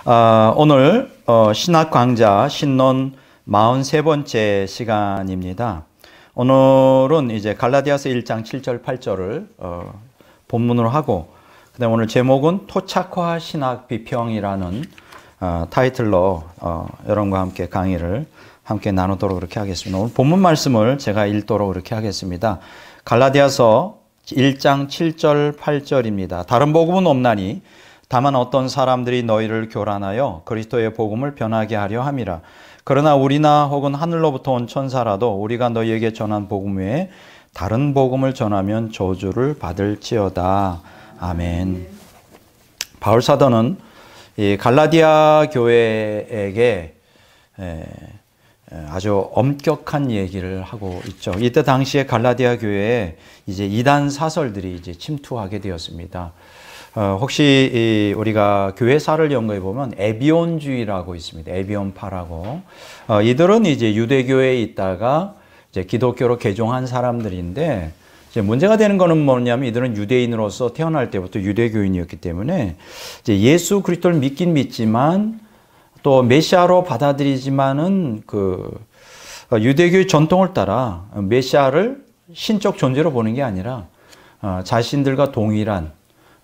오늘 신학 강좌 신론 43번째 시간입니다. 오늘은 이제 갈라디아서 1장 7절 8절을 본문으로 하고, 그다음 오늘 제목은 토착화 신학 비평이라는 타이틀로 여러분과 함께 강의를 함께 나누도록 그렇게 하겠습니다. 오늘 본문 말씀을 제가 읽도록 그렇게 하겠습니다. 갈라디아서 1장 7절 8절입니다. 다른 복음은 없나니 다만 어떤 사람들이 너희를 교란하여 그리스도의 복음을 변하게 하려 함이라. 그러나 우리나 혹은 하늘로부터 온 천사라도 우리가 너희에게 전한 복음 외에 다른 복음을 전하면 저주를 받을지어다. 아멘. 바울 사도는 이 갈라디아 교회에게 아주 엄격한 얘기를 하고 있죠. 이때 당시에 갈라디아 교회에 이제 이단 사설들이 이제 침투하게 되었습니다. 혹시 우리가 교회사를 연구해 보면 에비온주의라고 있습니다. 에비온파라고. 이들은 이제 유대교에 있다가 이제 기독교로 개종한 사람들인데, 이제 문제가 되는 거는 뭐냐면 이들은 유대인으로서 태어날 때부터 유대교인이었기 때문에 이제 예수 그리스도를 믿긴 믿지만 또 메시아로 받아들이지만은 그 유대교의 전통을 따라 메시아를 신적 존재로 보는 게 아니라 자신들과 동일한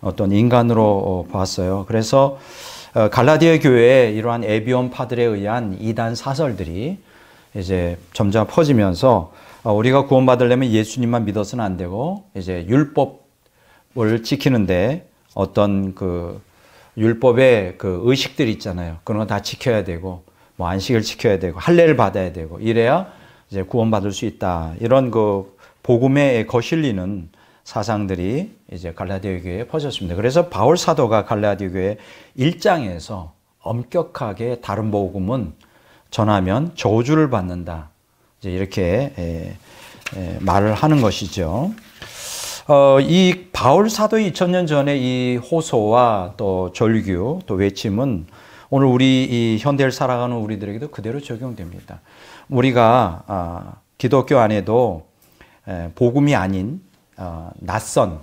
어떤 인간으로 봤어요. 그래서 갈라디아 교회에 이러한 에비온파들에 의한 이단 사설들이 이제 점점 퍼지면서 우리가 구원받으려면 예수님만 믿어서는 안 되고 이제 율법을 지키는데 어떤 그 율법의 그 의식들이 있잖아요. 그런 거 다 지켜야 되고 뭐 안식을 지켜야 되고 할례를 받아야 되고 이래야 이제 구원받을 수 있다. 이런 그 복음에 거실리는 사상들이 이제 갈라디아 교회에 퍼졌습니다. 그래서 바울 사도가 갈라디아 교회 1장에서 엄격하게 다른 복음은 전하면 저주를 받는다. 이제 이렇게 말을 하는 것이죠. 이 바울 사도의 2000년 전에 이 호소와 또 절규 또 외침은 오늘 우리 이 현대를 살아가는 우리들에게도 그대로 적용됩니다. 우리가 기독교 안에도 복음이 아닌 낯선,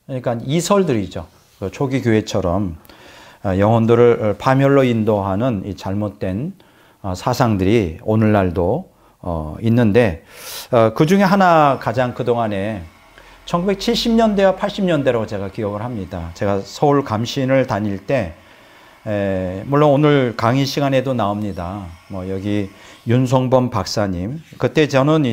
그러니까 이설들이죠. 그 초기 교회처럼 영혼들을 파멸로 인도하는 이 잘못된 사상들이 오늘날도 있는데, 그 중에 하나 가장 그동안에 1970년대와 80년대라고 제가 기억을 합니다. 제가 서울 감신을 다닐 때, 물론 오늘 강의 시간에도 나옵니다. 뭐 여기 윤성범 박사님, 그때 저는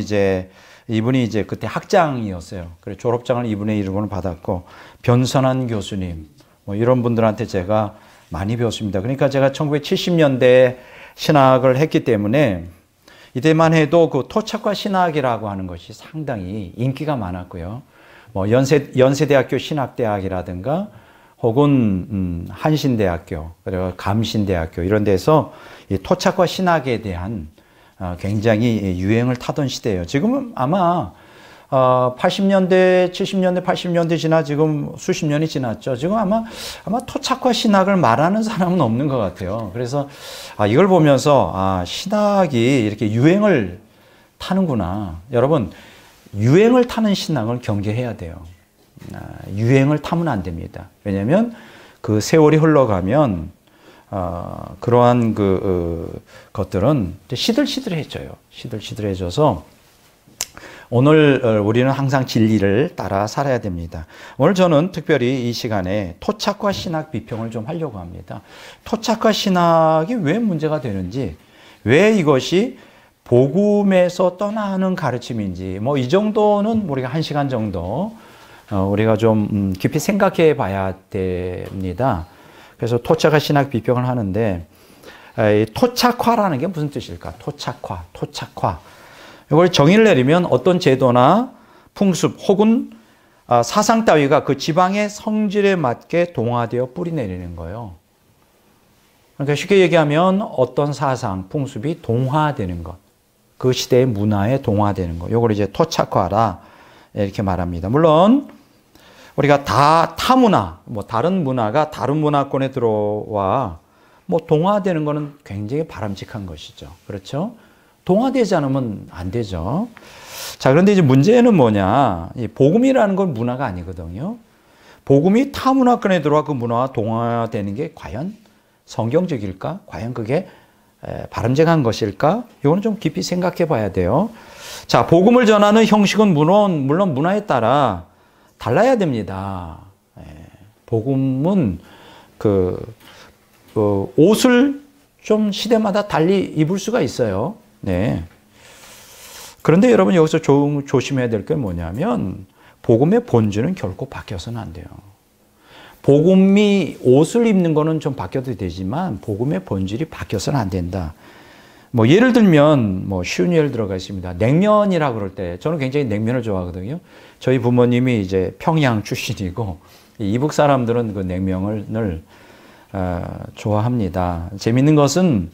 이분이 이제 그때 학장이었어요. 그래서 졸업장을 이분의 이름으로 받았고, 변선한 교수님, 뭐 이런 분들한테 제가 많이 배웠습니다. 그러니까 제가 1970년대에 신학을 했기 때문에 이때만 해도 그 토착화 신학이라고 하는 것이 상당히 인기가 많았고요. 뭐 연세대학교 신학대학이라든가 혹은 한신대학교, 그리고 감신대학교 이런 데서 이 토착화 신학에 대한 굉장히 유행을 타던 시대예요. 지금은 아마 80년대, 70년대, 80년대 지나 지금 수십 년이 지났죠. 지금 아마 토착화 신학을 말하는 사람은 없는 것 같아요. 그래서 이걸 보면서 신학이 이렇게 유행을 타는구나. 여러분, 유행을 타는 신학을 경계해야 돼요. 유행을 타면 안 됩니다. 왜냐하면 그 세월이 흘러가면 그러한 것들은 시들시들해져요. 시들시들해져서 오늘 우리는 항상 진리를 따라 살아야 됩니다. 오늘 저는 특별히 이 시간에 토착화 신학 비평을 좀 하려고 합니다. 토착화 신학이 왜 문제가 되는지, 왜 이것이 복음에서 떠나는 가르침인지, 뭐 이 정도는 우리가 1시간 정도 우리가 좀 깊이 생각해 봐야 됩니다. 그래서 토착화 신학 비평을 하는데, 토착화라는 게 무슨 뜻일까? 토착화. 이걸 정의를 내리면 어떤 제도나 풍습 혹은 사상 따위가 그 지방의 성질에 맞게 동화되어 뿌리내리는 거예요. 그러니까 쉽게 얘기하면 어떤 사상, 풍습이 동화되는 것, 그 시대의 문화에 동화되는 것, 이걸 이제 토착화라 이렇게 말합니다. 물론 우리가 타문화, 뭐 다른 문화가 다른 문화권에 들어와 뭐 동화되는 것은 굉장히 바람직한 것이죠. 그렇죠? 동화되지 않으면 안 되죠. 자, 그런데 이제 문제는 뭐냐? 이 복음이라는 건 문화가 아니거든요. 복음이 타 문화권에 들어와 그 문화와 동화되는 게 과연 성경적일까? 과연 그게 바람직한 것일까? 이거는 좀 깊이 생각해 봐야 돼요. 자, 복음을 전하는 형식은 물론 문화에 따라 달라야 됩니다. 복음은 옷을 좀 시대마다 달리 입을 수가 있어요. 네. 그런데 여러분 여기서 조심해야 될 게 뭐냐면 복음의 본질은 결코 바뀌어서는 안 돼요. 복음이 옷을 입는 거는 좀 바뀌어도 되지만 복음의 본질이 바뀌어서는 안 된다. 뭐 예를 들면 뭐 쉬운 예를 들어가 있습니다. 냉면이라고 그럴 때 저는 굉장히 냉면을 좋아하거든요. 저희 부모님이 이제 평양 출신이고 이북 사람들은 그 냉면을 좋아합니다. 재밌는 것은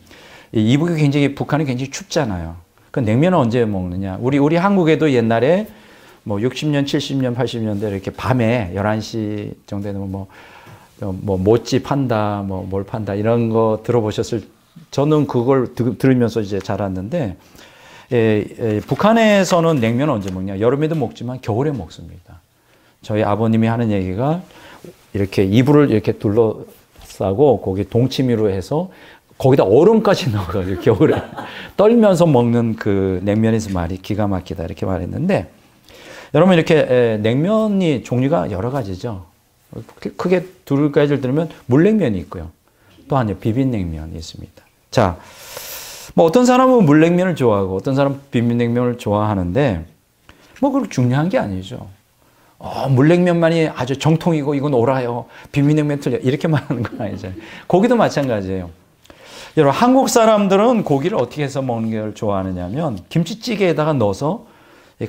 이북이 굉장히 북한이 굉장히 춥잖아요. 그 냉면은 언제 먹느냐? 우리 한국에도 옛날에 뭐 60년, 70년, 80년대 이렇게 밤에 11시 정도 되면 뭐 모찌 판다, 뭐 뭘 판다 이런 거 들어보셨을 저는 그걸 들으면서 이제 자랐는데 북한에서는 냉면은 언제 먹냐? 여름에도 먹지만 겨울에 먹습니다. 저희 아버님이 하는 얘기가 이렇게 이불을 이렇게 둘러싸고 거기 동치미로 해서 거기다 얼음까지 넣어가지고 겨울에 떨면서 먹는 그 냉면에서 말이 기가 막히다 이렇게 말했는데 여러분 이렇게 냉면이 종류가 여러 가지죠. 크게 두 가지를 들으면 물냉면이 있고요. 또 하나 비빔냉면이 있습니다. 자, 뭐 어떤 사람은 물냉면을 좋아하고 어떤 사람은 비빔냉면을 좋아하는데 뭐 그렇게 중요한 게 아니죠. 물냉면만이 아주 정통이고 이건 옳아요. 비빔냉면 틀려. 이렇게 말하는 건 아니죠. 고기도 마찬가지예요. 여러분 한국 사람들은 고기를 어떻게 해서 먹는 걸 좋아하느냐면 김치찌개에다가 넣어서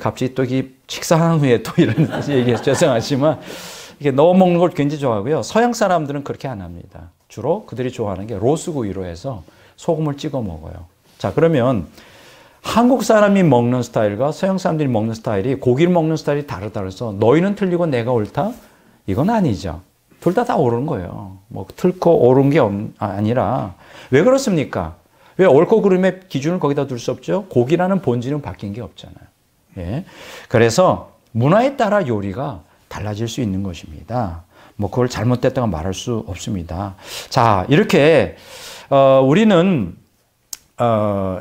갑자기 또 식사한 후에 또 이런 얘기해서 죄송하지만 이렇게 넣어 먹는 걸 굉장히 좋아하고요. 서양 사람들은 그렇게 안 합니다. 주로 그들이 좋아하는 게 로스구이로 해서 소금을 찍어 먹어요. 자, 그러면 한국 사람이 먹는 스타일과 서양 사람들이 먹는 스타일이 고기를 먹는 스타일이 다르다서 너희는 틀리고 내가 옳다? 이건 아니죠. 둘 다 옳은 거예요. 뭐 틀고 옳은 게 아니라 왜 그렇습니까? 왜 옳고 그름의 기준을 거기다 둘 수 없죠? 고기라는 본질은 바뀐 게 없잖아요. 예. 그래서 문화에 따라 요리가 달라질 수 있는 것입니다. 뭐 그걸 잘못됐다고 말할 수 없습니다. 자, 이렇게 우리는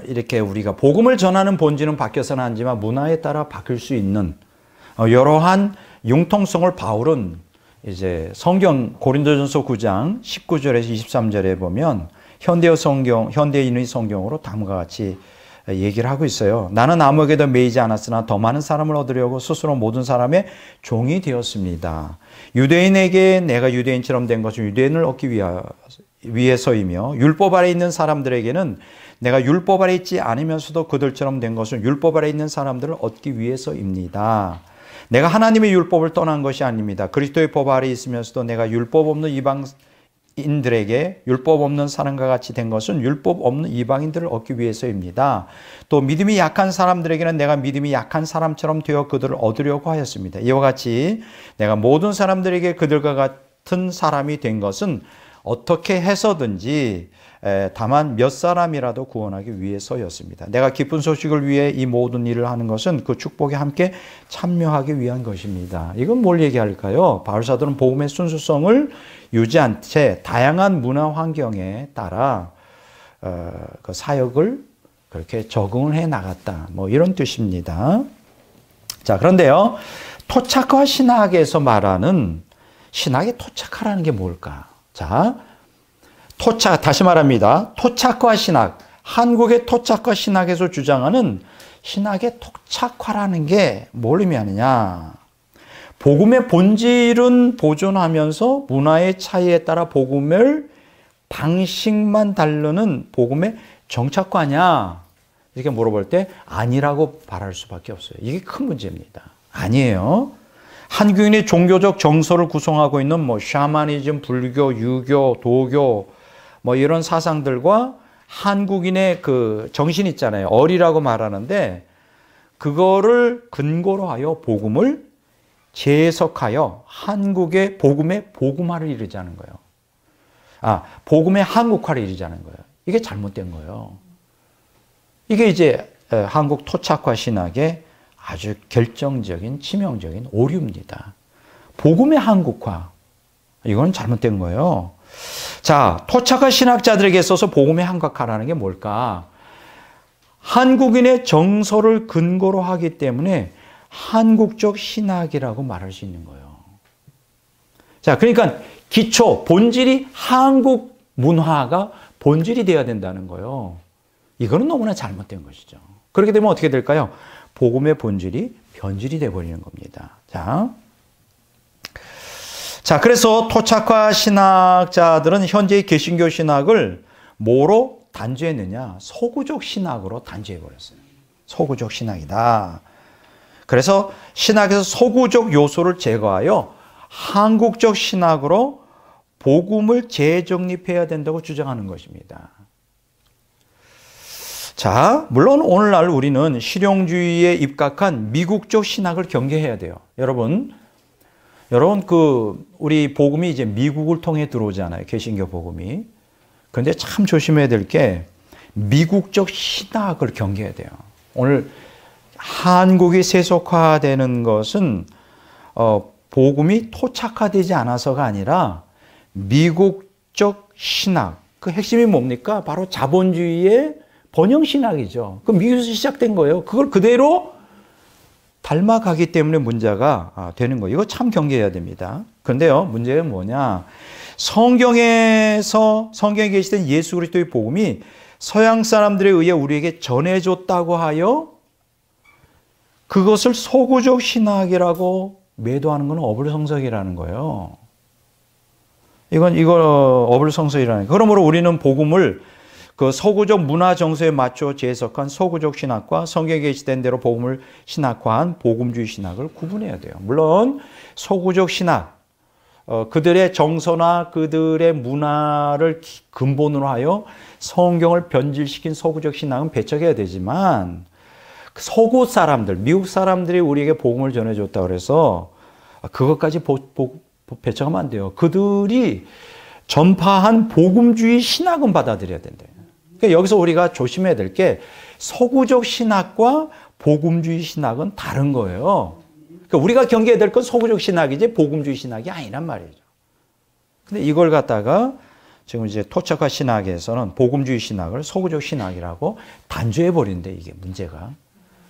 이렇게 우리가 복음을 전하는 본질은 바뀌어서는 안 되지만 문화에 따라 바뀔 수 있는 여러한 융통성을 바울은 이제 성경 고린도전서 9장 19절에서 23절에 보면 현대인의 성경으로 다음과 같이 얘기를 하고 있어요. 나는 아무에게도 매이지 않았으나 더 많은 사람을 얻으려고 스스로 모든 사람의 종이 되었습니다. 유대인에게 내가 유대인처럼 된 것은 유대인을 얻기 위해서이며 율법 아래 있는 사람들에게는 내가 율법 아래 있지 않으면서도 그들처럼 된 것은 율법 아래 있는 사람들을 얻기 위해서입니다. 내가 하나님의 율법을 떠난 것이 아닙니다. 그리스도의 법 아래 있으면서도 내가 율법 없는 이방인들에게 율법 없는 사람과 같이 된 것은 율법 없는 이방인들을 얻기 위해서입니다. 또 믿음이 약한 사람들에게는 내가 믿음이 약한 사람처럼 되어 그들을 얻으려고 하였습니다. 이와 같이 내가 모든 사람들에게 그들과 같은 사람이 된 것은 어떻게 해서든지 다만 몇 사람이라도 구원하기 위해서였습니다. 내가 기쁜 소식을 위해 이 모든 일을 하는 것은 그 축복에 함께 참여하기 위한 것입니다. 이건 뭘 얘기할까요? 바울사도는 복음의 순수성을 유지한 채 다양한 문화 환경에 따라 그 사역을 그렇게 적응을 해 나갔다. 뭐 이런 뜻입니다. 자, 그런데요. 토착화 신학에서 말하는 신학에 토착하라는 게 뭘까? 자, 다시 말합니다. 토착화 신학, 한국의 토착화 신학에서 주장하는 신학의 토착화라는 게 뭘 의미하느냐? 복음의 본질은 보존하면서 문화의 차이에 따라 복음을 방식만 다르는 복음의 정착화냐? 이렇게 물어볼 때 아니라고 말할 수밖에 없어요. 이게 큰 문제입니다. 아니에요. 한국인의 종교적 정서를 구성하고 있는 뭐 샤머니즘, 불교, 유교, 도교 뭐 이런 사상들과 한국인의 그 정신 있잖아요. 어리라고 말하는데 그거를 근거로 하여 복음을 재해석하여 한국의 복음의 복음화를 이루자는 거예요. 복음의 한국화를 이루자는 거예요. 이게 잘못된 거예요. 이게 이제 한국 토착화 신학의 아주 결정적인 치명적인 오류입니다. 복음의 한국화, 이건 잘못된 거예요. 자, 토착화 신학자들에게 있어서 복음의 한국화라는 게 뭘까? 한국인의 정서를 근거로 하기 때문에 한국적 신학이라고 말할 수 있는 거예요. 자, 그러니까 기초, 본질이 한국 문화가 본질이 돼야 된다는 거예요. 이거는 너무나 잘못된 것이죠. 그렇게 되면 어떻게 될까요? 복음의 본질이 변질이 돼버리는 겁니다. 자, 그래서 토착화 신학자들은 현재의 개신교 신학을 뭐로 단죄했느냐? 서구적 신학으로 단죄해버렸어요. 서구적 신학이다. 그래서 신학에서 서구적 요소를 제거하여 한국적 신학으로 복음을 재정립해야 된다고 주장하는 것입니다. 자, 물론 오늘날 우리는 실용주의에 입각한 미국적 신학을 경계해야 돼요. 여러분 우리 복음이 이제 미국을 통해 들어오잖아요. 개신교 복음이. 그런데 참 조심해야 될 게 미국적 신학을 경계해야 돼요. 오늘 한국이 세속화되는 것은 복음이 토착화되지 않아서가 아니라 미국적 신학, 그 핵심이 뭡니까? 바로 자본주의의 번영 신학이죠. 그 미국에서 시작된 거예요. 그걸 그대로 닮아가기 때문에 문제가 되는 거예요. 이거 참 경계해야 됩니다. 그런데요, 문제는 뭐냐? 성경에 계시던 예수 그리스도의 복음이 서양 사람들에 의해 우리에게 전해줬다고 하여 그것을 서구적 신학이라고 매도하는 건 어불성설이라는 거예요. 이거 어불성설이라는 거예요. 그러므로 우리는 복음을 그 서구적 문화 정서에 맞춰 재해석한 서구적 신학과 성경에 게시된 대로 복음을 신학화한 복음주의 신학을 구분해야 돼요. 물론 서구적 신학, 그들의 정서나 그들의 문화를 근본으로 하여 성경을 변질시킨 서구적 신학은 배척해야 되지만 서구 사람들, 미국 사람들이 우리에게 복음을 전해줬다고 해서 그것까지 배척하면 안 돼요. 그들이 전파한 복음주의 신학은 받아들여야 된대요. 그러니까 여기서 우리가 조심해야 될 게 서구적 신학과 복음주의 신학은 다른 거예요. 그러니까 우리가 경계해야 될 건 서구적 신학이지 복음주의 신학이 아니란 말이죠. 근데 이걸 갖다가 지금 이제 토착화 신학에서는 복음주의 신학을 서구적 신학이라고 단죄해 버리는데 이게 문제가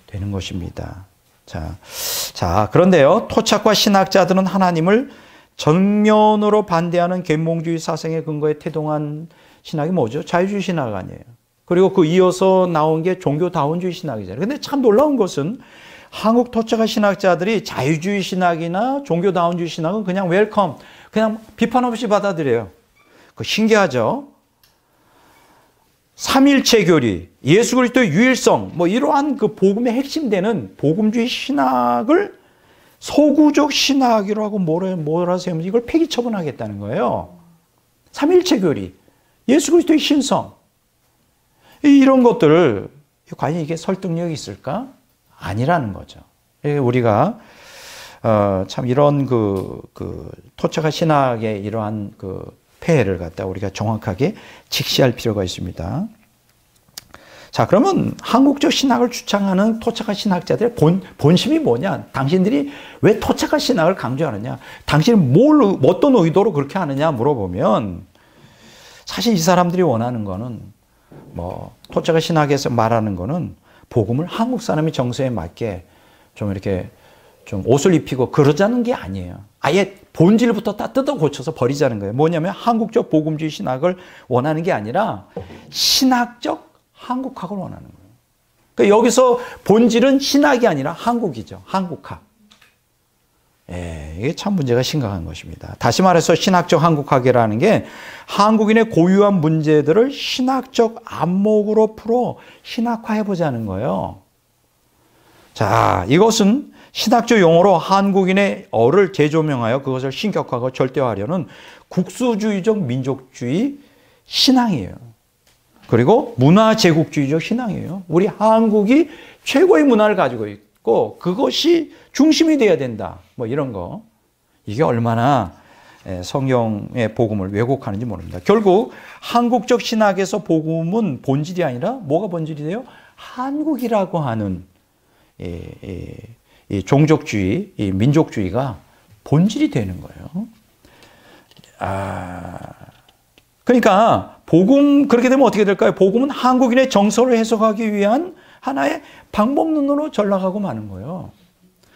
되는 것입니다. 자, 그런데요, 토착화 신학자들은 하나님을 정면으로 반대하는 계몽주의 사상의 근거에 태동한 신학이 뭐죠? 자유주의 신학 아니에요. 그리고 그 이어서 나온 게 종교다원주의 신학이잖아요. 근데 참 놀라운 것은 한국 토착화 신학자들이 자유주의 신학이나 종교다원주의 신학은 그냥 웰컴, 그냥 비판 없이 받아들여요. 그 신기하죠? 삼일체 교리, 예수 그리스도의 유일성, 뭐 이러한 그 복음의 핵심되는 복음주의 신학을 서구적 신학이라고 몰아세우면서 이걸 폐기 처분하겠다는 거예요. 삼일체 교리, 예수 그리스도의 신성, 이런 것들을 과연 이게 설득력이 있을까? 아니라는 거죠. 우리가 참 이런 토착화 신학의 이러한 폐해를 갖다 우리가 정확하게 직시할 필요가 있습니다. 자, 그러면 한국적 신학을 주창하는 토착화 신학자들의 본심이 뭐냐? 당신들이 왜 토착화 신학을 강조하느냐? 당신은 어떤 의도로 그렇게 하느냐 물어보면 사실 이 사람들이 원하는 거는 토착화 신학에서 말하는 거는 복음을 한국 사람의 정서에 맞게 좀 이렇게 좀 옷을 입히고 그러자는 게 아니에요. 아예 본질부터 다 뜯어 고쳐서 버리자는 거예요. 뭐냐면 한국적 복음주의 신학을 원하는 게 아니라 신학적 한국학을 원하는 거예요. 그러니까 여기서 본질은 신학이 아니라 한국이죠. 한국학. 이게 참 문제가 심각한 것입니다. 다시 말해서 신학적 한국학이라는 게 한국인의 고유한 문제들을 신학적 안목으로 풀어 신학화해보자는 거예요. 자, 이것은 신학적 용어로 한국인의 어를 재조명하여 그것을 신격화하고 절대화하려는 국수주의적 민족주의 신앙이에요. 그리고 문화제국주의적 신앙이에요. 우리 한국이 최고의 문화를 가지고 있고 그것이 중심이 돼야 된다. 뭐 이런 거. 이게 얼마나 성경의 복음을 왜곡하는지 모릅니다. 결국 한국적 신학에서 복음은 본질이 아니라 뭐가 본질이 돼요? 한국이라고 하는 이 종족주의, 이 민족주의가 본질이 되는 거예요. 그러니까 복음 그렇게 되면 어떻게 될까요? 복음은 한국인의 정서를 해석하기 위한 하나의 방법론으로 전락하고 마는 거예요.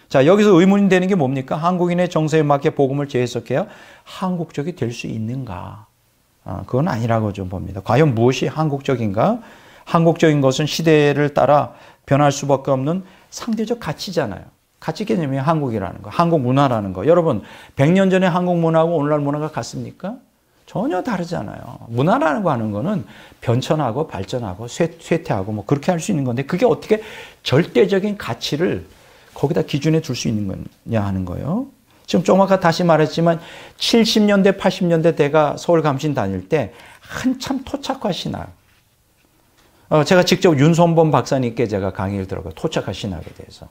자, 여기서 의문이 되는 게 뭡니까? 한국인의 정서에 맞게 복음을 재해석해야 한국적이 될 수 있는가? 그건 아니라고 좀 봅니다. 과연 무엇이 한국적인가? 한국적인 것은 시대를 따라 변할 수밖에 없는 상대적 가치잖아요. 가치 개념이 한국이라는 거, 한국 문화라는 거. 여러분, 100년 전에 한국 문화하고 오늘날 문화가 같습니까? 전혀 다르잖아요. 문화라는 거 하는 거는 변천하고 발전하고 쇠퇴하고 뭐 그렇게 할 수 있는 건데 그게 어떻게 절대적인 가치를 거기다 기준에 둘 수 있는 거냐 하는 거예요. 지금 좀 아까 다시 말했지만 70년대, 80년대 때가 서울 감신 다닐 때 한참 토착화 신학. 제가 직접 윤선범 박사님께 제가 강의를 들어가요. 토착화 신학에 대해서.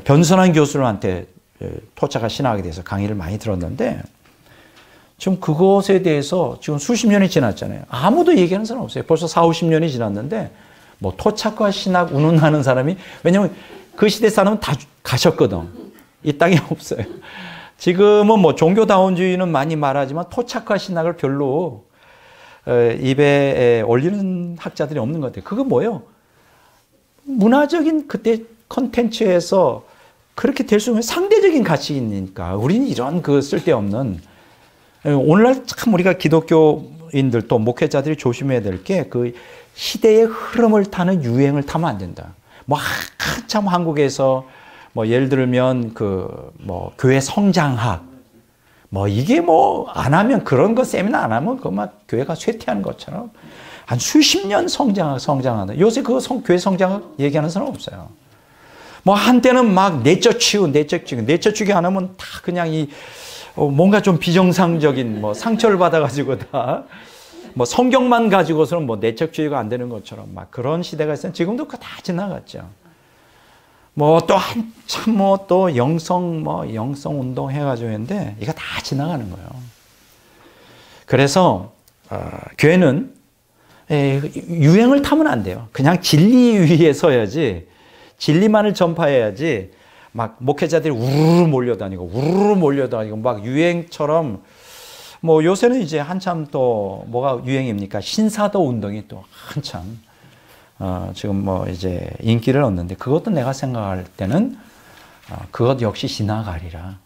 변선한 교수한테 토착화 신학에 대해서 강의를 많이 들었는데 지금 그것에 대해서 지금 수십 년이 지났잖아요. 아무도 얘기하는 사람 없어요. 벌써 40, 50년이 지났는데 뭐 토착화 신학 운운하는 사람이 왜냐면 그 시대 사람은 다 가셨거든. 이 땅에 없어요. 지금은 뭐 종교다원주의는 많이 말하지만 토착화 신학을 별로 입에 올리는 학자들이 없는 것 같아요. 그거 뭐예요? 문화적인 그때 컨텐츠에서 그렇게 될 수 있는 상대적인 가치이니까 우리는 이런 그 쓸데없는 오늘날 참 우리가 기독교인들 또 목회자들이 조심해야 될 게 그 시대의 흐름을 타는 유행을 타면 안 된다. 뭐 한참 한국에서 뭐 예를 들면 그 뭐 교회 성장학 뭐 이게 뭐 안 하면 그런 거 세미나 안 하면 그 막 교회가 쇠퇴하는 것처럼 한 수십 년 성장하는 요새 그 교회 성장학 얘기하는 사람 없어요. 뭐 한때는 막 내적 치유 안 하면 다 그냥 이 뭔가 좀 비정상적인 뭐 상처를 받아가지고 다 뭐 성경만 가지고서는 뭐 내적주의가 안 되는 것처럼 막 그런 시대가 있어요. 지금도 그거 다 지나갔죠. 뭐 또 한참 뭐 또 영성 운동 해가지고 했는데 이거 다 지나가는 거예요. 그래서 교회는 유행을 타면 안 돼요. 그냥 진리 위에 서야지 진리만을 전파해야지 막 목회자들이 우르르 몰려다니고 막 유행처럼 뭐 요새는 이제 한참 또 뭐가 유행입니까? 신사도 운동이 또 한참 지금 뭐 이제 인기를 얻는데 그것도 내가 생각할 때는 그것 역시 지나가리라.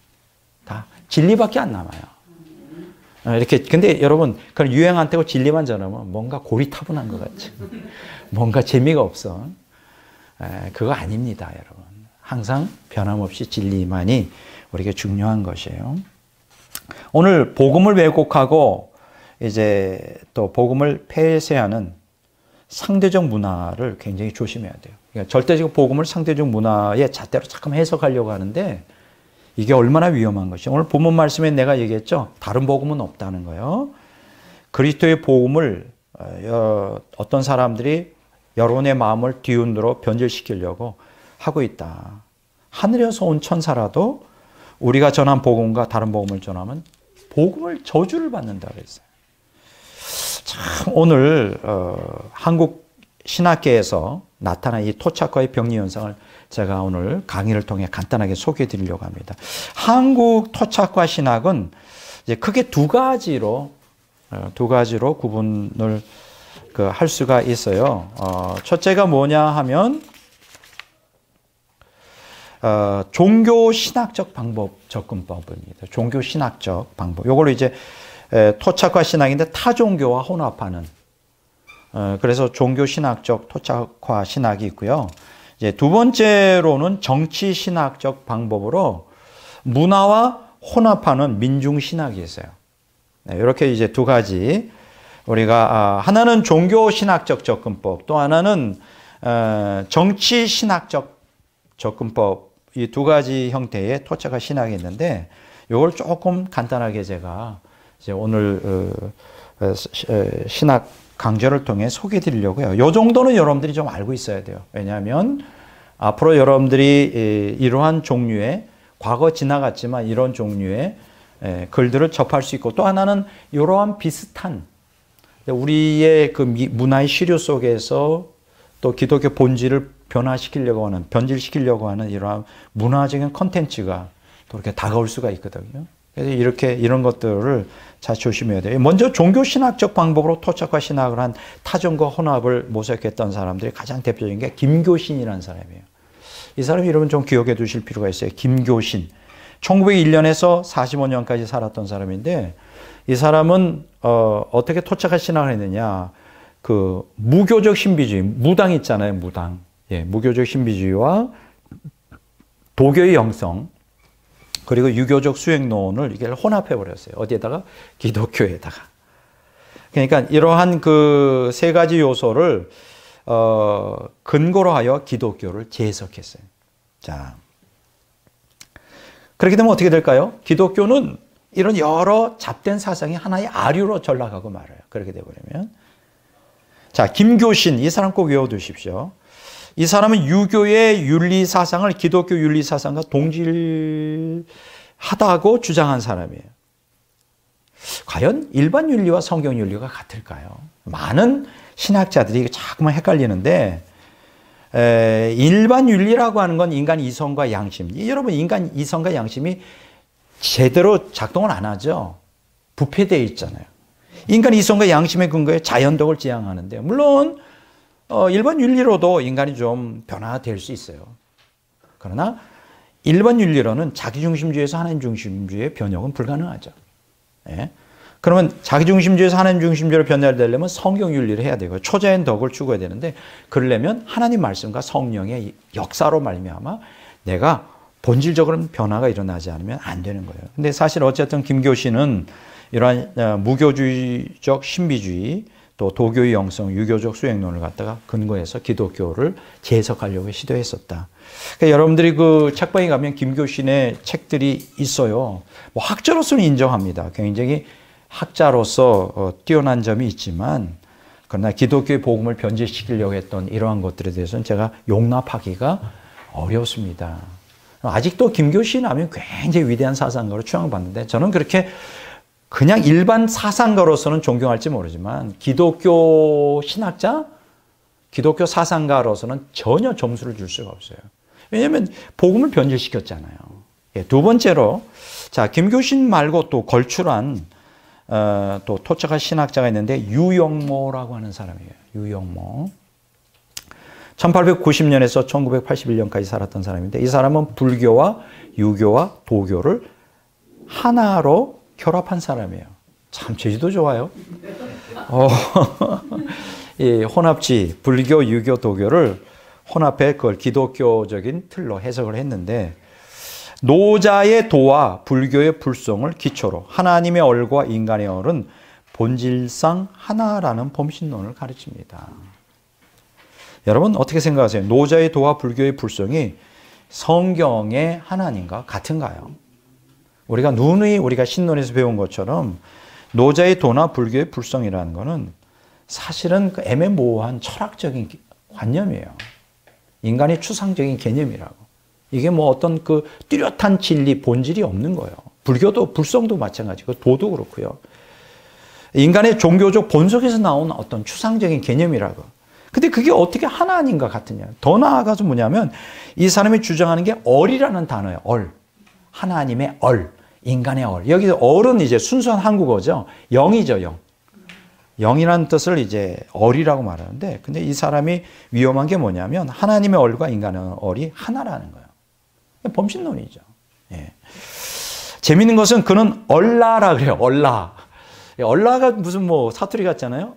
다 진리밖에 안 남아요. 이렇게 근데 여러분 그런 유행 안 타고 진리만 전하면 뭔가 고리타분한 것 같죠. 뭔가 재미가 없어. 그거 아닙니다, 여러분. 항상 변함없이 진리만이 우리에게 중요한 것이에요. 오늘 복음을 왜곡하고 이제 또 복음을 폐쇄하는 상대적 문화를 굉장히 조심해야 돼요. 그러니까 절대적 복음을 상대적 문화의 잣대로 잠깐 해석하려고 하는데 이게 얼마나 위험한 것이죠. 오늘 본문 말씀에 내가 얘기했죠. 다른 복음은 없다는 거예요. 그리스도의 복음을 어떤 사람들이 여러분의 마음을 뒤흔들어 변질시키려고 하고 있다. 하늘에서 온 천사라도 우리가 전한 복음과 다른 복음을 전하면 복음을 저주를 받는다 그랬어요. 참 오늘 한국 신학계에서 나타난 이 토착화의 병리 현상을 제가 오늘 강의를 통해 간단하게 소개해 드리려고 합니다. 한국 토착화 신학은 이제 크게 두 가지로 구분을 할 수가 있어요. 첫째가 뭐냐 하면 종교 신학적 방법 접근법입니다. 종교 신학적 방법. 이걸로 이제 토착화 신학인데 타 종교와 혼합하는. 그래서 종교 신학적 토착화 신학이 있고요. 이제 두 번째로는 정치 신학적 방법으로 문화와 혼합하는 민중 신학이 있어요. 네, 이렇게 이제 두 가지 우리가 하나는 종교 신학적 접근법, 또 하나는 정치 신학적 접근법. 이 두 가지 형태의 토착화 신학이 있는데 이걸 조금 간단하게 제가 이제 오늘 신학 강좌를 통해 소개해 드리려고요. 이 정도는 여러분들이 좀 알고 있어야 돼요. 왜냐하면 앞으로 여러분들이 이러한 종류의 과거 지나갔지만 이런 종류의 글들을 접할 수 있고 또 하나는 이러한 비슷한 우리의 그 문화의 시류 속에서 또 기독교 본질을 변질시키려고 하는 이러한 문화적인 콘텐츠가 또 이렇게 다가올 수가 있거든요. 그래서 이런 것들을 잘 조심해야 돼요. 먼저 종교신학적 방법으로 토착화 신학을 한 타종과 혼합을 모색했던 사람들이 가장 대표적인 게 김교신이라는 사람이에요. 이 사람 이름은 좀 기억해 두실 필요가 있어요. 김교신. 1901년에서 45년까지 살았던 사람인데 이 사람은 어떻게 토착화 신학을 했느냐. 그 무교적 신비주의, 무당 있잖아요. 무당. 예, 무교적 신비주의와 도교의 영성 그리고 유교적 수행론을 이게 혼합해 버렸어요. 어디에다가? 기독교에다가. 그러니까 이러한 그 세 가지 요소를 근거로 하여 기독교를 재해석했어요. 자, 그렇게 되면 어떻게 될까요? 기독교는 이런 여러 잡된 사상이 하나의 아류로 전락하고 말아요. 그렇게 되버리면. 자, 김교신 이 사람 꼭 외워두십시오. 이 사람은 유교의 윤리 사상을 기독교 윤리 사상과 동질하다고 주장한 사람이에요. 과연 일반 윤리와 성경 윤리가 같을까요? 많은 신학자들이 자꾸만 헷갈리는데 일반 윤리라고 하는 건 인간 이성과 양심. 여러분 인간 이성과 양심이 제대로 작동을 안 하죠. 부패되어 있잖아요. 인간 이성과 양심의 근거에 자연덕을 지향하는데 물론 일반 윤리로도 인간이 좀 변화될 수 있어요. 그러나 일반 윤리로는 자기중심주의에서 하나님중심주의의 변혁은 불가능하죠. 예? 그러면 자기중심주의에서 하나님중심주의로 변화되려면 성경윤리를 해야 되고 초자연 덕을 추구해야 되는데 그러려면 하나님 말씀과 성령의 역사로 말미암아 내가 본질적으로는 변화가 일어나지 않으면 안 되는 거예요. 근데 사실 어쨌든 김교신은 이러한 무교주의적 신비주의 또 도교의 영성, 유교적 수행론을 갖다가 근거해서 기독교를 재해석하려고 시도했었다. 그러니까 여러분들이 그 책방에 가면 김교신의 책들이 있어요. 뭐 학자로서는 인정합니다. 굉장히 학자로서 뛰어난 점이 있지만 그러나 기독교의 복음을 변질시키려고 했던 이러한 것들에 대해서는 제가 용납하기가 어렵습니다. 아직도 김교신 하면 굉장히 위대한 사상가로 추앙받는데 저는 그렇게 그냥 일반 사상가로서는 존경할지 모르지만 기독교 신학자, 기독교 사상가로서는 전혀 점수를 줄 수가 없어요. 왜냐하면 복음을 변질시켰잖아요. 예, 두 번째로 자 김교신 말고 또 걸출한 또 토착한 신학자가 있는데 유영모라고 하는 사람이에요. 유영모. 1890년에서 1981년까지 살았던 사람인데 이 사람은 불교와 유교와 도교를 하나로 결합한 사람이에요. 참 제주도 좋아요. 이 혼합지 불교, 유교, 도교를 혼합해 그걸 기독교적인 틀로 해석을 했는데 노자의 도와 불교의 불성을 기초로 하나님의 얼과 인간의 얼은 본질상 하나라는 범신론을 가르칩니다. 여러분 어떻게 생각하세요? 노자의 도와 불교의 불성이 성경의 하나님과 같은가요? 우리가 누누이 우리가 신론에서 배운 것처럼 노자의 도나 불교의 불성이라는 것은 사실은 그 애매모호한 철학적인 관념이에요. 인간의 추상적인 개념이라고. 이게 뭐 어떤 그 뚜렷한 진리, 본질이 없는 거예요. 불교도 불성도 마찬가지고 도도 그렇고요. 인간의 종교적 본속에서 나온 어떤 추상적인 개념이라고. 근데 그게 어떻게 하나님과 같으냐. 더 나아가서 뭐냐면 이 사람이 주장하는 게 얼이라는 단어예요. 얼. 하나님의 얼. 인간의 얼. 여기서 얼은 이제 순수한 한국어죠. 영이죠, 영. 영이라는 뜻을 이제 얼이라고 말하는데 근데 이 사람이 위험한 게 뭐냐면 하나님의 얼과 인간의 얼이 하나라는 거예요. 범신론이죠. 예. 재밌는 것은 그는 얼라라 그래요. 얼라. 얼라가 무슨 뭐 사투리 같잖아요.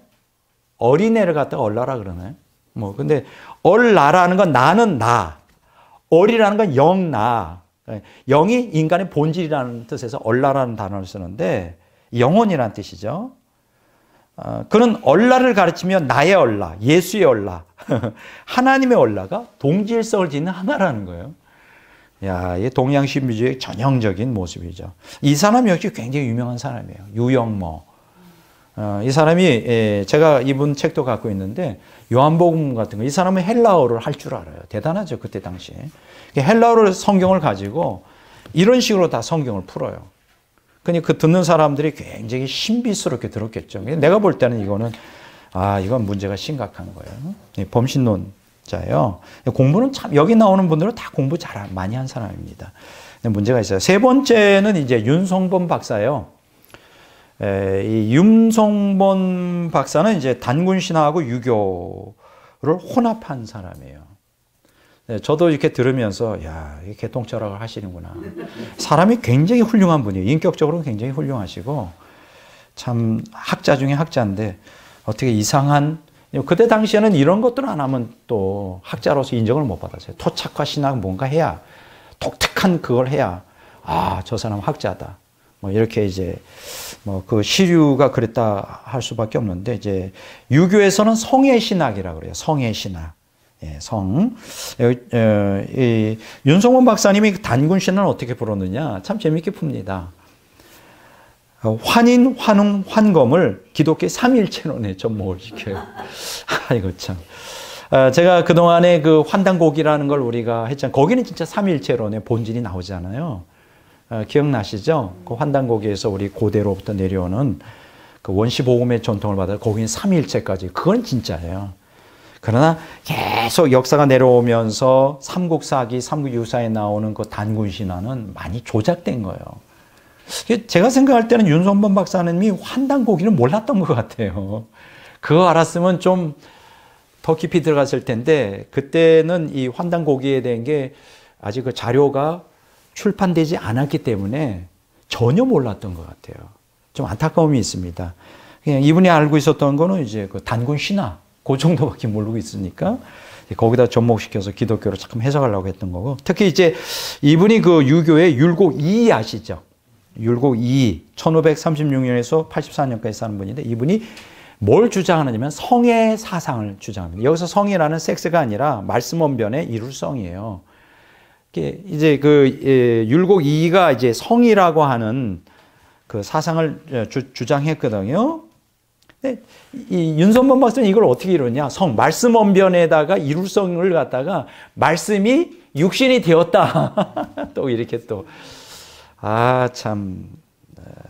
어린애를 갖다가 얼라라 그러나요? 뭐 근데 얼라라는 건 나는 나. 얼이라는 건 영나. 영이 인간의 본질이라는 뜻에서 얼라라는 단어를 쓰는데 영혼이라는 뜻이죠. 그는 얼라를 가르치며 나의 얼라, 예수의 얼라, 하나님의 얼라가 동질성을 짓는 하나라는 거예요. 야, 이 동양 신비주의의 전형적인 모습이죠. 이 사람 역시 굉장히 유명한 사람이에요. 유영모. 이 사람이 제가 이분 책도 갖고 있는데 요한복음 같은 거 이 사람은 헬라어를 할 줄 알아요. 대단하죠. 그때 당시에. 헬라어를 성경을 가지고 이런 식으로 다 성경을 풀어요. 그러니까 그 듣는 사람들이 굉장히 신비스럽게 들었겠죠. 내가 볼 때는 이거는 이건 문제가 심각한 거예요. 범신론자예요. 공부는 참 여기 나오는 분들은 다 공부 많이 한 사람입니다. 문제가 있어요. 세 번째는 이제 윤성본 박사예요. 이 윤성본 박사는 이제 단군 신화하고 유교를 혼합한 사람이에요. 저도 이렇게 들으면서 야, 이 개통철학을 하시는구나. 사람이 굉장히 훌륭한 분이에요. 인격적으로는 굉장히 훌륭하시고 참 학자 중에 학자인데 어떻게 이상한 그때 당시에는 이런 것들 안 하면 또 학자로서 인정을 못 받았어요. 토착화 신학 뭔가 해야 독특한 그걸 해야 아, 저 사람 학자다. 뭐 이렇게 이제 뭐 그 시류가 그랬다 할 수밖에 없는데 이제 유교에서는 성의 신학이라고 그래요. 성의 신학. 예, 성. 이 윤성원 박사님이 단군 신화를 어떻게 풀었느냐? 참 재밌게 풉니다. 환인, 환웅, 환검을 기독교 삼일체론에 접목을 시켜요. 이거 참. 제가 그동안에 그 환단곡이라는 걸 우리가 했잖아요. 거기는 진짜 삼일체론의 본질이 나오잖아요. 기억나시죠? 그 환단곡에서 우리 고대로부터 내려오는 그 원시복음의 전통을 받아 거기는 삼일체까지. 그건 진짜예요. 그러나 계속 역사가 내려오면서 삼국사기, 삼국유사에 나오는 그 단군신화는 많이 조작된 거예요. 제가 생각할 때는 윤성본 박사님이 환단고기를 몰랐던 것 같아요. 그거 알았으면 좀 더 깊이 들어갔을 텐데 그때는 이 환단고기에 대한 게 아직 그 자료가 출판되지 않았기 때문에 전혀 몰랐던 것 같아요. 좀 안타까움이 있습니다. 그냥 이분이 알고 있었던 거는 이제 그 단군 신화 그 정도밖에 모르고 있으니까 거기다 접목시켜서 기독교로 조금 해석하려고 했던 거고 특히 이제 이분이 그 유교의 율곡 2 아시죠? 율곡 2 1536년에서 84년까지 사는 분인데 이분이 뭘 주장하느냐면 성의 사상을 주장합니다. 여기서 성이라는 섹스가 아니라 말씀 원변의 이룰성이에요. 이제 그 율곡 2가 이제 성이라고 하는 그 사상을 주장했거든요. 이 윤성본 박사는 이걸 어떻게 이루냐? 성, 말씀 원변에다가 이룰성을 갖다가 말씀이 육신이 되었다. 또 이렇게 또. 아, 참,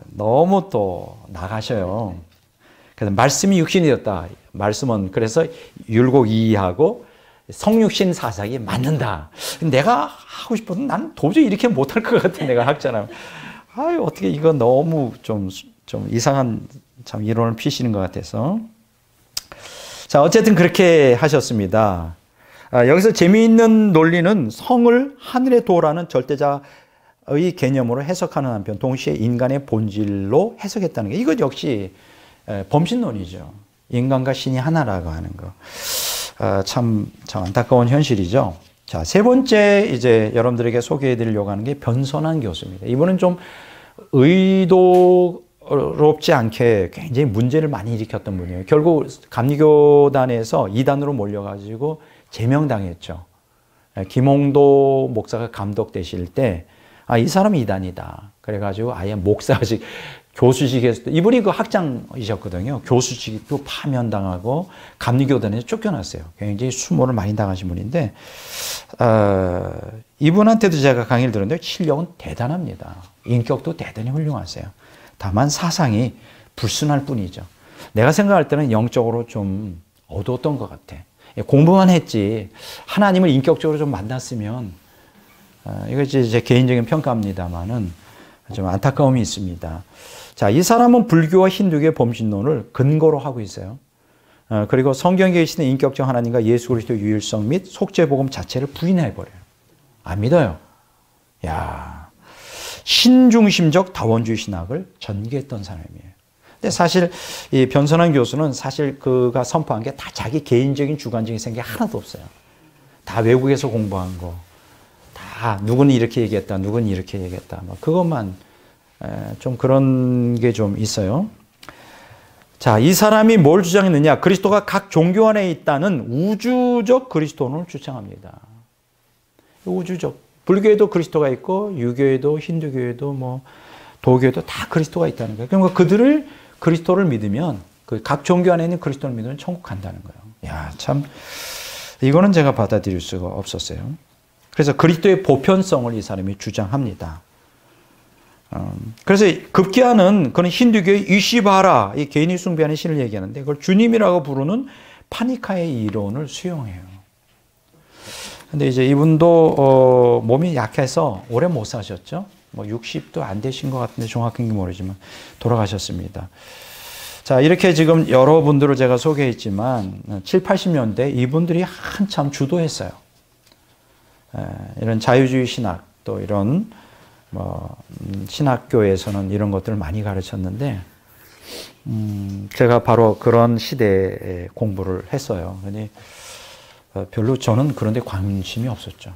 너무 또 나가셔요. 그래서 말씀이 육신이 되었다. 말씀은 그래서 율곡 2하고 성육신 사상이 맞는다. 내가 하고 싶어도 난 도저히 이렇게 못할 것 같아. 내가 학자라면. 아유, 어떻게 이거 너무 좀 이상한 참 이론을 피시는 것 같아서. 자, 어쨌든 그렇게 하셨습니다. 여기서 재미있는 논리는 성을 하늘의 도라는 절대자의 개념으로 해석하는 한편 동시에 인간의 본질로 해석했다는 게 이것 역시 범신론이죠. 인간과 신이 하나라고 하는 거. 참 안타까운 현실이죠. 자, 세 번째 이제 여러분들에게 소개해 드리려고 하는 게 변선한 교수입니다. 이분은 좀 의도롭지 않게 굉장히 문제를 많이 일으켰던 분이에요. 결국 감리교단에서 이단으로 몰려가지고 제명당했죠. 김홍도 목사가 감독되실 때, 이 사람이 이단이다. 그래가지고 아예 목사직, 교수직에서, 이분이 그 학장이셨거든요. 교수직도 파면당하고 감리교단에서 쫓겨났어요. 굉장히 수모를 많이 당하신 분인데, 이분한테도 제가 강의를 들었는데 실력은 대단합니다. 인격도 대단히 훌륭하세요. 다만 사상이 불순할 뿐이죠. 내가 생각할 때는 영적으로 좀 어두웠던 것 같아. 공부만 했지 하나님을 인격적으로 좀 만났으면 이거 제 개인적인 평가입니다만은 좀 안타까움이 있습니다. 자, 이 사람은 불교와 힌두교의 범신론을 근거로 하고 있어요. 그리고 성경에 계시는 인격적 하나님과 예수 그리스도의 유일성 및 속죄복음 자체를 부인해버려요. 안 믿어요. 야, 신중심적 다원주의 신학을 전개했던 사람이에요. 근데 사실 이 변선한 교수는 사실 그가 선포한 게 다 자기 개인적인 주관적인 생각이 하나도 없어요. 다 외국에서 공부한 거. 다 누구는 이렇게 얘기했다, 누구는 이렇게 얘기했다. 뭐 그것만 좀 그런 게 좀 있어요. 자, 이 사람이 뭘 주장했느냐? 그리스도가 각 종교 안에 있다는 우주적 그리스도론을 주장합니다. 우주적. 불교에도 그리스도가 있고 유교에도 힌두교에도 뭐 도교에도 다 그리스도가 있다는 거예요. 그러니까 그들을 그리스도를 믿으면 그 각 종교 안에 있는 그리스도를 믿으면 천국 간다는 거예요. 야, 참 이거는 제가 받아들일 수가 없었어요. 그래서 그리스도의 보편성을 이 사람이 주장합니다. 그래서 급기야는 그는 힌두교의 이시바라, 이 개인이 숭배하는 신을 얘기하는데 그걸 주님이라고 부르는 파니카의 이론을 수용해요. 근데 이제 이분도 몸이 약해서 오래 못 사셨죠. 뭐 60도 안 되신 것 같은데 정확한 게 모르지만 돌아가셨습니다. 자, 이렇게 지금 여러분들을 제가 소개했지만 7, 80년대 이분들이 한참 주도했어요. 이런 자유주의 신학 또 이런 신학교에서는 이런 것들을 많이 가르쳤는데 제가 바로 그런 시대에 공부를 했어요. 그러니 별로 저는 그런 데 관심이 없었죠.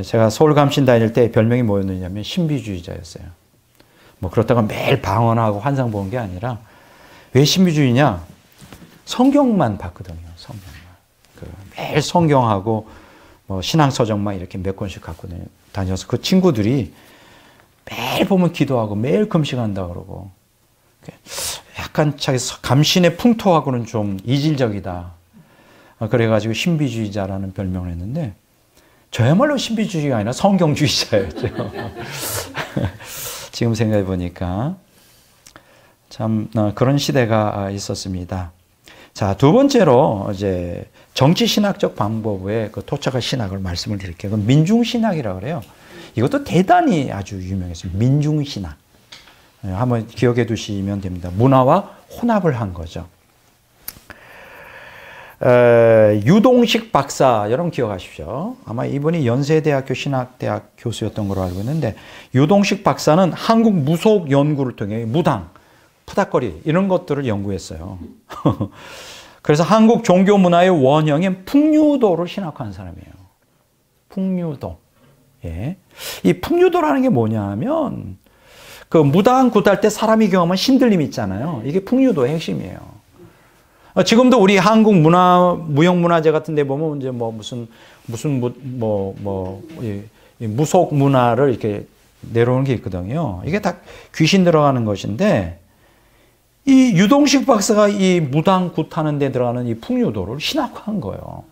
제가 서울 감신 다닐 때 별명이 뭐였느냐면 신비주의자였어요. 뭐 그렇다고 매일 방언하고 환상 본 게 아니라 왜 신비주의냐? 성경만 봤거든요. 성경만. 매일 성경하고 뭐 신앙서적만 이렇게 몇 권씩 갖고 다녀서 그 친구들이 매일 보면 기도하고 매일 금식한다 그러고 약간 자기 감신의 풍토하고는 좀 이질적이다. 그래가지고 신비주의자라는 별명을 했는데 저야말로 신비주의가 아니라 성경주의자였죠. 지금 생각해 보니까 참 그런 시대가 있었습니다. 자, 두 번째로 이제 정치 신학적 방법의 그 토착의 신학을 말씀을 드릴게요. 그건 민중신학이라고 그래요. 이것도 대단히 아주 유명했어요. 민중신학. 한번 기억해 두시면 됩니다. 문화와 혼합을 한 거죠. 유동식 박사, 여러분 기억하십시오. 아마 이분이 연세대학교 신학대학 교수였던 걸로 알고 있는데, 유동식 박사는 한국 무속 연구를 통해 무당, 푸닥거리 이런 것들을 연구했어요. 그래서 한국 종교 문화의 원형인 풍류도를 신학화한 사람이에요. 풍류도. 예. 이 풍류도라는 게 뭐냐 하면, 그 무당 굿할 때 사람이 경험한 신들림 있잖아요. 이게 풍류도의 핵심이에요. 지금도 우리 한국 무형문화재 같은 데 보면 이제 뭐 무속 문화를 이렇게 내려오는 게 있거든요. 이게 다 귀신 들어가는 것인데, 이 유동식 박사가 이 무당 굿하는 데 들어가는 이 풍류도를 신학화한 거예요.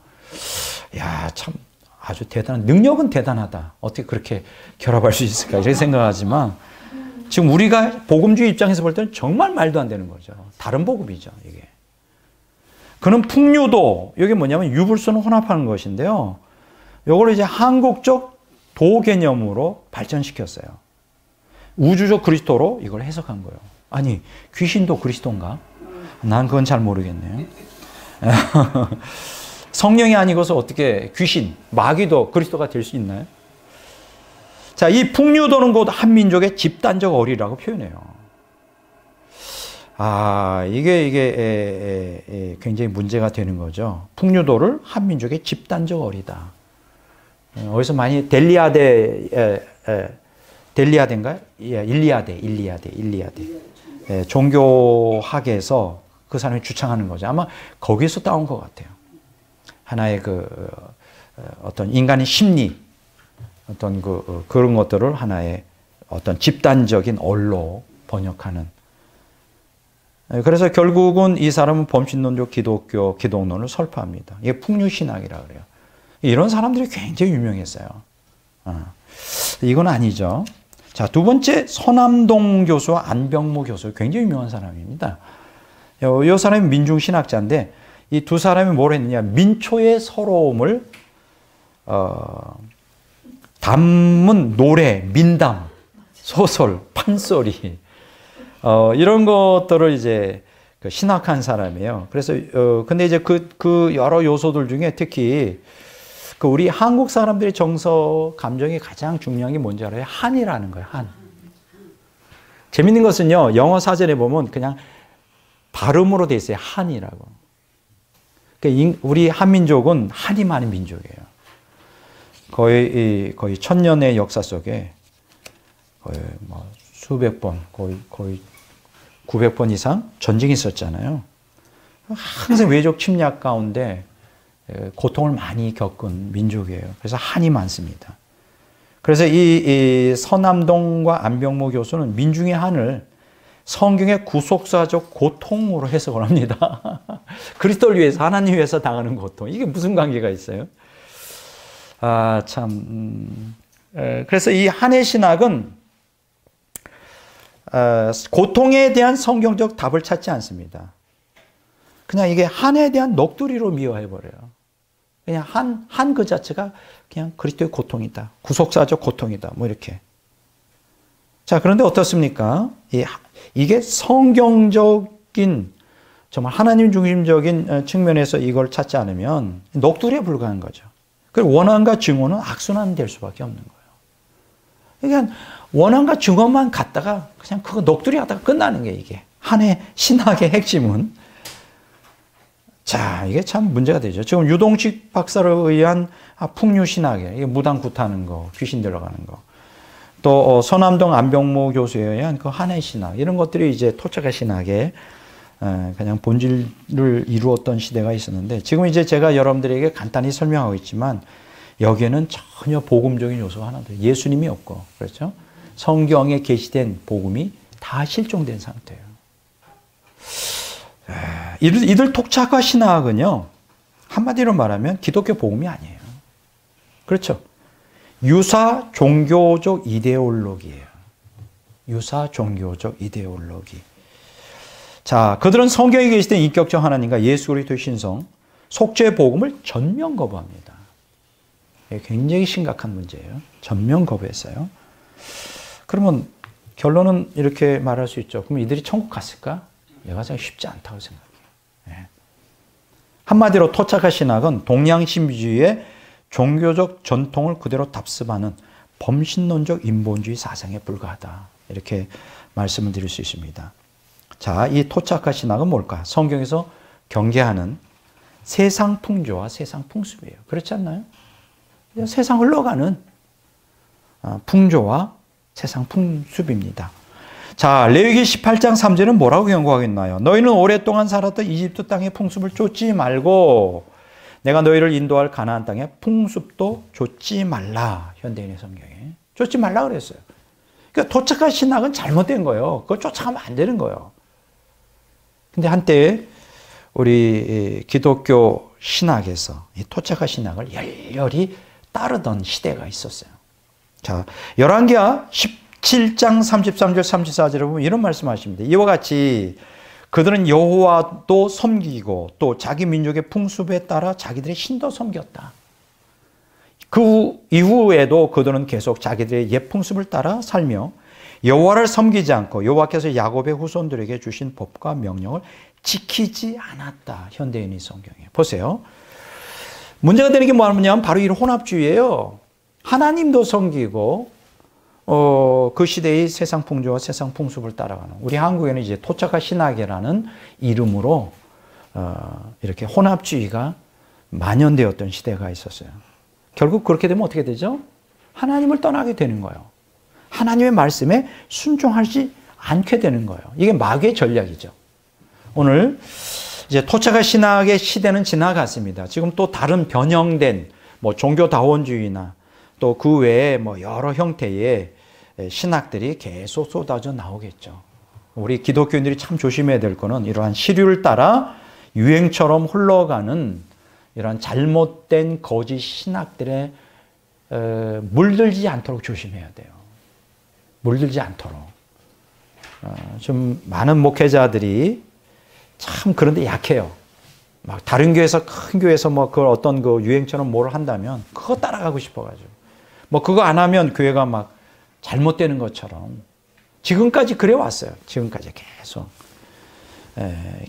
야, 참 아주 대단한, 능력은 대단하다. 어떻게 그렇게 결합할 수 있을까? 이렇게 생각하지만, 지금 우리가 복음주의 입장에서 볼 때는 정말 말도 안 되는 거죠. 다른 복음이죠, 이게. 그는 풍류도, 이게 뭐냐면 유불선을 혼합하는 것인데요. 이걸 이제 한국적 도 개념으로 발전시켰어요. 우주적 그리스도로 이걸 해석한 거예요. 아니, 귀신도 그리스도인가? 난 그건 잘 모르겠네요. 성령이 아니고서 어떻게 귀신, 마귀도 그리스도가 될 수 있나요? 자, 이 풍류도는 곧 한민족의 집단적 어리라고 표현해요. 이게 굉장히 문제가 되는 거죠. 풍류도를 한민족의 집단적 어리다. 어디서 많이 델리아데인가요? 일리아데. 종교학에서 그 사람이 주창하는 거죠. 아마 거기서 따온 것 같아요. 하나의 어떤 인간의 심리, 어떤 그런 것들을 하나의 어떤 집단적인 언로 번역하는. 그래서 결국은 이 사람은 범신론적 기독교 기독론을 설파합니다. 이게 풍류신학이라고 그래요. 이런 사람들이 굉장히 유명했어요. 이건 아니죠. 자, 두 번째, 서남동 교수와 안병모 교수, 굉장히 유명한 사람입니다. 이 사람이 민중신학자인데, 이 두 사람이 뭘 했느냐, 민초의 서러움을 담은 노래, 민담, 소설, 판소리, 이런 것들을 이제 신학한 사람이에요. 그래서 근데 이제 그 여러 요소들 중에 특히 우리 한국 사람들의 정서 감정이 가장 중요한 게 뭔지 알아요? 한이라는 거예요. 한. 재밌는 것은요, 영어 사전에 보면 그냥 발음으로 돼 있어요. 한이라고. 그러니까 우리 한민족은 한이 많은 민족이에요. 거의 1000년의 역사 속에 거의 뭐 수백 번, 거의 900번 이상 전쟁이 있었잖아요. 항상 외적 침략 가운데 고통을 많이 겪은 민족이에요. 그래서 한이 많습니다. 그래서 이 서남동과 안병모 교수는 민중의 한을 성경의 구속사적 고통으로 해석을 합니다. 그리스도를 위해서, 하나님 위해서 당하는 고통. 이게 무슨 관계가 있어요? 그래서 이 한의 신학은 고통에 대한 성경적 답을 찾지 않습니다. 그냥 이게 한에 대한 넋두리로 미화해버려요. 그냥 한 그 자체가 그냥 그리스도의 고통이다. 구속사적 고통이다. 뭐 이렇게. 자, 그런데 어떻습니까? 이게 성경적인, 정말 하나님 중심적인 측면에서 이걸 찾지 않으면 넋두리에 불과한 거죠. 그리고 원한과 증오는 악순환 될 수밖에 없는 거예요. 그러니까 원한과 증오만 갖다가 그냥 그거 넋두리 하다가 끝나는 게 이게. 한 해 신학의 핵심은. 자, 이게 참 문제가 되죠. 지금 유동식 박사를 의한 풍류신학이에요. 이게 무당 굿하는 거, 귀신 들어가는 거. 또 서남동 안병모 교수에 의한 그 한해 신학, 이런 것들이 이제 토착화 신학의 그냥 본질을 이루었던 시대가 있었는데, 지금 이제 제가 여러분들에게 간단히 설명하고 있지만 여기에는 전혀 복음적인 요소가 하나도, 예수님이 없고, 그렇죠? 성경에 게시된 복음이 다 실종된 상태예요. 이들 토착화 신학은요, 한마디로 말하면 기독교 복음이 아니에요. 그렇죠? 유사 종교적 이데올로기예요. 유사 종교적 이데올로기. 자, 그들은 성경에 계시된 인격적 하나님과 예수 그리스도의 신성, 속죄 복음을 전면 거부합니다. 굉장히 심각한 문제예요. 전면 거부했어요. 그러면 결론은 이렇게 말할 수 있죠. 그럼 이들이 천국 갔을까? 얘가 참 쉽지 않다고 생각해요. 한마디로 토착화 신학은 동양신비주의의 종교적 전통을 그대로 답습하는 범신론적 인본주의 사상에 불과하다. 이렇게 말씀을 드릴 수 있습니다. 자, 이 토착화 신학은 뭘까? 성경에서 경계하는 세상 풍조와 세상 풍습이에요. 그렇지 않나요? 세상 흘러가는 풍조와 세상 풍습입니다. 자, 레위기 18장 3절은 뭐라고 경고하겠나요? 너희는 오랫동안 살았던 이집트 땅의 풍습을 쫓지 말고 내가 너희를 인도할 가나안 땅의 풍습도 쫓지 말라. 현대인의 성경에. 쫓지 말라 그랬어요. 그러니까 토착화 신학은 잘못된 거예요. 그걸 쫓아가면 안 되는 거예요. 근데 한때 우리 기독교 신학에서 이 토착화 신학을 열렬히 따르던 시대가 있었어요. 자, 열왕기하 17장 33절 34절에 보면 이런 말씀하십니다. 이와 같이 그들은 여호와도 섬기고 또 자기 민족의 풍습에 따라 자기들의 신도 섬겼다. 그 이후에도 그들은 계속 자기들의 옛 풍습을 따라 살며 여호와를 섬기지 않고 여호와께서 야곱의 후손들에게 주신 법과 명령을 지키지 않았다. 현대인의 성경에. 보세요. 문제가 되는 게 뭐냐면 바로 이 혼합주의예요. 하나님도 섬기고 그 시대의 세상 풍조와 세상 풍습을 따라가는, 우리 한국에는 이제 토착화 신학이라는 이름으로 이렇게 혼합주의가 만연되었던 시대가 있었어요. 결국 그렇게 되면 어떻게 되죠? 하나님을 떠나게 되는 거예요. 하나님의 말씀에 순종하지 않게 되는 거예요. 이게 마귀의 전략이죠. 오늘 이제 토착화 신학의 시대는 지나갔습니다. 지금 또 다른 변형된 뭐 종교다원주의나 또 그 외에 뭐 여러 형태의 신학들이 계속 쏟아져 나오겠죠. 우리 기독교인들이 참 조심해야 될 거는 이러한 시류를 따라 유행처럼 흘러가는 이러한 잘못된 거짓 신학들에 물들지 않도록 조심해야 돼요. 물들지 않도록. 좀 많은 목회자들이 참 그런데 약해요. 막 다른 교회에서, 큰 교회에서 뭐 그걸 어떤 그 유행처럼 뭘 한다면 그거 따라가고 싶어가지고 뭐 그거 안 하면 교회가 막 잘못되는 것처럼 지금까지 그래 왔어요. 지금까지 계속.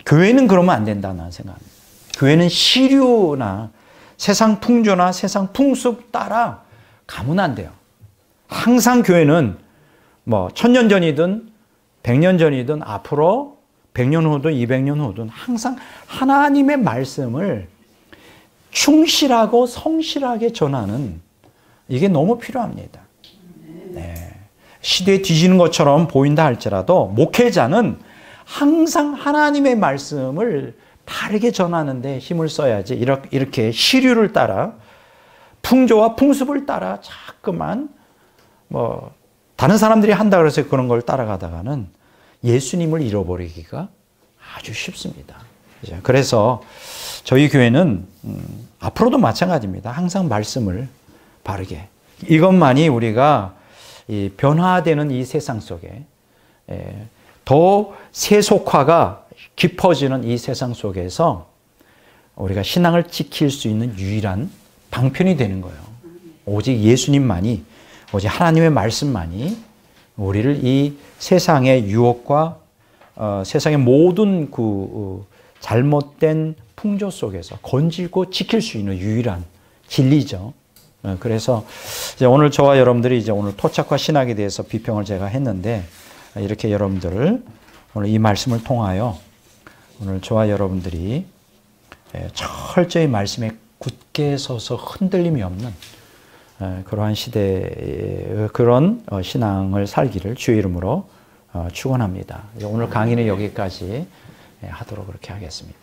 교회는 그러면 안 된다는 생각합니다. 교회는 시류나 세상 풍조나 세상 풍습 따라 가면 안 돼요. 항상 교회는 뭐 1000년 전이든 100년 전이든 앞으로 100년 후든 200년 후든 항상 하나님의 말씀을 충실하고 성실하게 전하는, 이게 너무 필요합니다. 네. 시대에 뒤지는 것처럼 보인다 할지라도 목회자는 항상 하나님의 말씀을 바르게 전하는 데 힘을 써야지 이렇게 시류를 따라 풍조와 풍습을 따라 자꾸만 뭐 다른 사람들이 한다 그래서 그런 걸 따라가다가는 예수님을 잃어버리기가 아주 쉽습니다. 그래서 저희 교회는 앞으로도 마찬가지입니다. 항상 말씀을 바르게. 이것만이 우리가 이 변화되는 이 세상 속에 더 세속화가 깊어지는 이 세상 속에서 우리가 신앙을 지킬 수 있는 유일한 방편이 되는 거예요. 오직 예수님만이, 오직 하나님의 말씀만이 우리를 이 세상의 유혹과 세상의 모든 그 잘못된 풍조 속에서 건지고 지킬 수 있는 유일한 진리죠. 그래서 이제 오늘 저와 여러분들이 이제 오늘 토착과 신학에 대해서 비평을 제가 했는데, 이렇게 여러분들을 오늘 이 말씀을 통하여 오늘 저와 여러분들이 철저히 말씀에 굳게 서서 흔들림이 없는 그러한 시대의 그런 신앙을 살기를 주의 이름으로 축원합니다. 오늘 강의는 여기까지 하도록 그렇게 하겠습니다.